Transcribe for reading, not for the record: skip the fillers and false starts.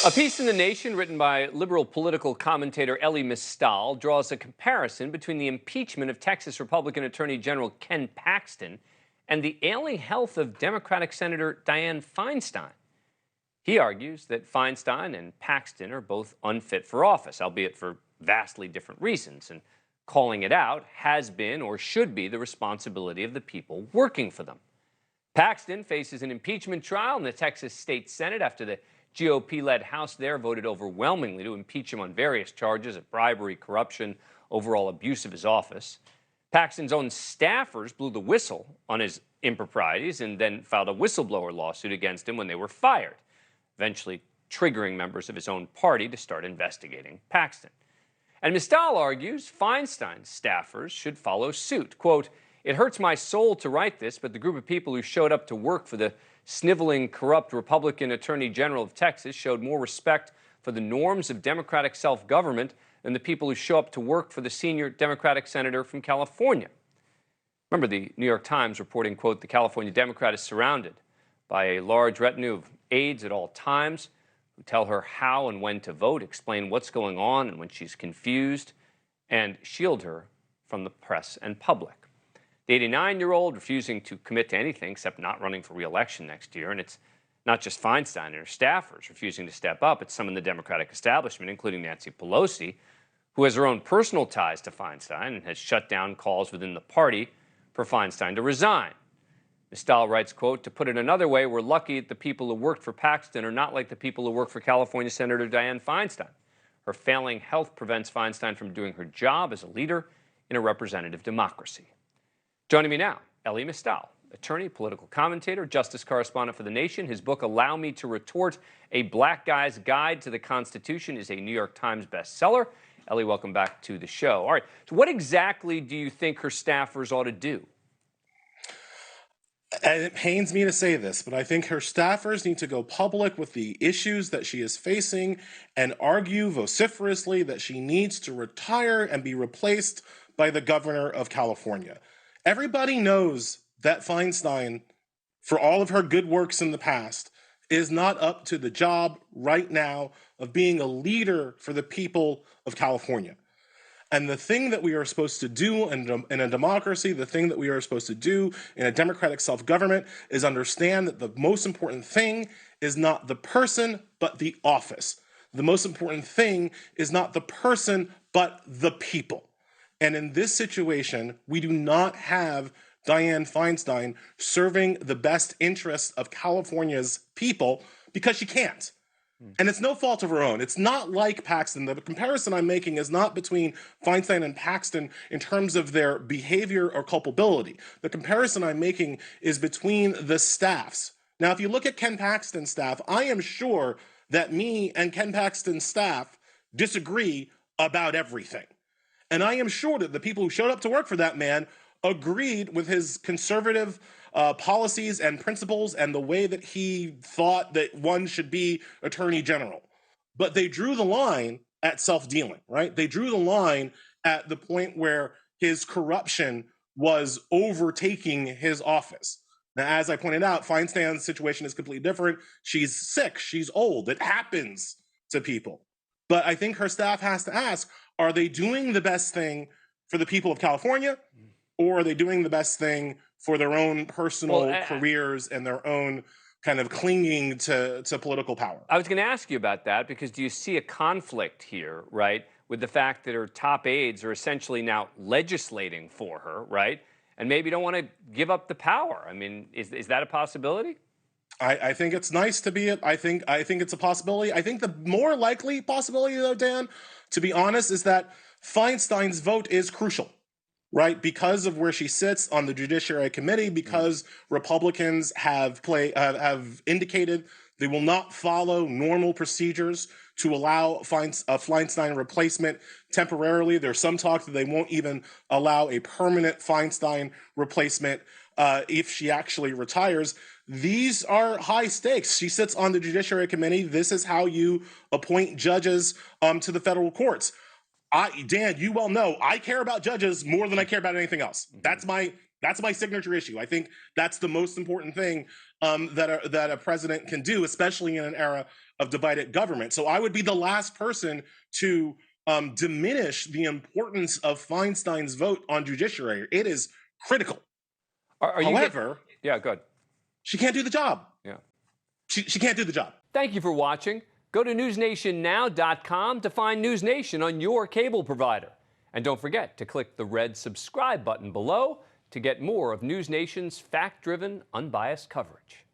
A piece in The Nation written by liberal political commentator Elie Mystal draws a comparison between the impeachment of Texas Republican Attorney General Ken Paxton and the ailing health of Democratic Senator Dianne Feinstein. He argues that Feinstein and Paxton are both unfit for office, albeit for vastly different reasons, and calling it out has been or should be the responsibility of the people working for them. Paxton faces an impeachment trial in the Texas State Senate after the GOP-led House there voted overwhelmingly to impeach him on various charges of bribery, corruption, overall abuse of his office. Paxton's own staffers blew the whistle on his improprieties and then filed a whistleblower lawsuit against him when they were fired, eventually triggering members of his own party to start investigating Paxton. And Mystal argues Feinstein's staffers should follow suit. Quote, "It hurts my soul to write this, but the group of people who showed up to work for the sniveling, corrupt Republican Attorney General of Texas showed more respect for the norms of democratic self-government than the people who show up to work for the senior Democratic senator from California." Remember the New York Times reporting, quote, "The California Democrat is surrounded by a large retinue of aides at all times who tell her how and when to vote, explain what's going on and when she's confused, and shield her from the press and public." The 89-year-old refusing to commit to anything except not running for re-election next year. And it's not just Feinstein and her staffers refusing to step up. It's some in the Democratic establishment, including Nancy Pelosi, who has her own personal ties to Feinstein and has shut down calls within the party for Feinstein to resign. Mystal writes, quote, "To put it another way, we're lucky that the people who worked for Paxton are not like the people who work for California Senator Dianne Feinstein. Her failing health prevents Feinstein from doing her job as a leader in a representative democracy." Joining me now, Elie Mystal, attorney, political commentator, justice correspondent for The Nation. His book, Allow Me to Retort, A Black Guy's Guide to the Constitution, is a New York Times bestseller. Elie, welcome back to the show. All right, so what exactly do you think her staffers ought to do? And it pains me to say this, but I think her staffers need to go public with the issues that she is facing and argue vociferously that she needs to retire and be replaced by the governor of California. Everybody knows that Feinstein, for all of her good works in the past, is not up to the job right now of being a leader for the people of California. And the thing that we are supposed to do in a democracy, the thing that we are supposed to do in a democratic self-government is understand that the most important thing is not the person, but the office. The most important thing is not the person, but the people. And in this situation, we do not have Dianne Feinstein serving the best interests of California's people because she can't. And it's no fault of her own. It's not like Paxton. The comparison I'm making is not between Feinstein and Paxton in terms of their behavior or culpability. The comparison I'm making is between the staffs. Now, if you look at Ken Paxton's staff, I am sure that me and Ken Paxton's staff disagree about everything. And I am sure that the people who showed up to work for that man agreed with his conservative policies and principles and the way that he thought that one should be attorney general. But they drew the line at self-dealing, right? They drew the line at the point where his corruption was overtaking his office. Now, as I pointed out, Feinstein's situation is completely different. She's sick. She's old. It happens to people. But I think her staff has to ask, are they doing the best thing for the people of California, or are they doing the best thing for their own personal careers and their own kind of clinging to political power? I was going to ask you about that because do you see a conflict here, right, with the fact that her top aides are essentially now legislating for her, right, and maybe don't want to give up the power? I mean, is that a possibility? I think it's nice to be. I think it's a possibility. I think the more likely possibility, though, Dan, to be honest, is that Feinstein's vote is crucial, right? Because of where she sits on the Judiciary Committee, because Republicans have indicated they will not follow normal procedures to allow a Feinstein replacement temporarily. There's some talk that they won't even allow a permanent Feinstein replacement if she actually retires. These are high stakes. She sits on the Judiciary Committee. This is how you appoint judges to the federal courts. Dan, you well know I care about judges more than I care about anything else. That's my signature issue. I think that's the most important thing that a president can do, especially in an era of divided government. So I would be the last person to diminish the importance of Feinstein's vote on judiciary. It is critical. However, yeah, good. She can't do the job. Yeah. She can't do the job. Thank you for watching. Go to newsnationnow.com to find NewsNation on your cable provider. And don't forget to click the red subscribe button below to get more of NewsNation's fact-driven, unbiased coverage.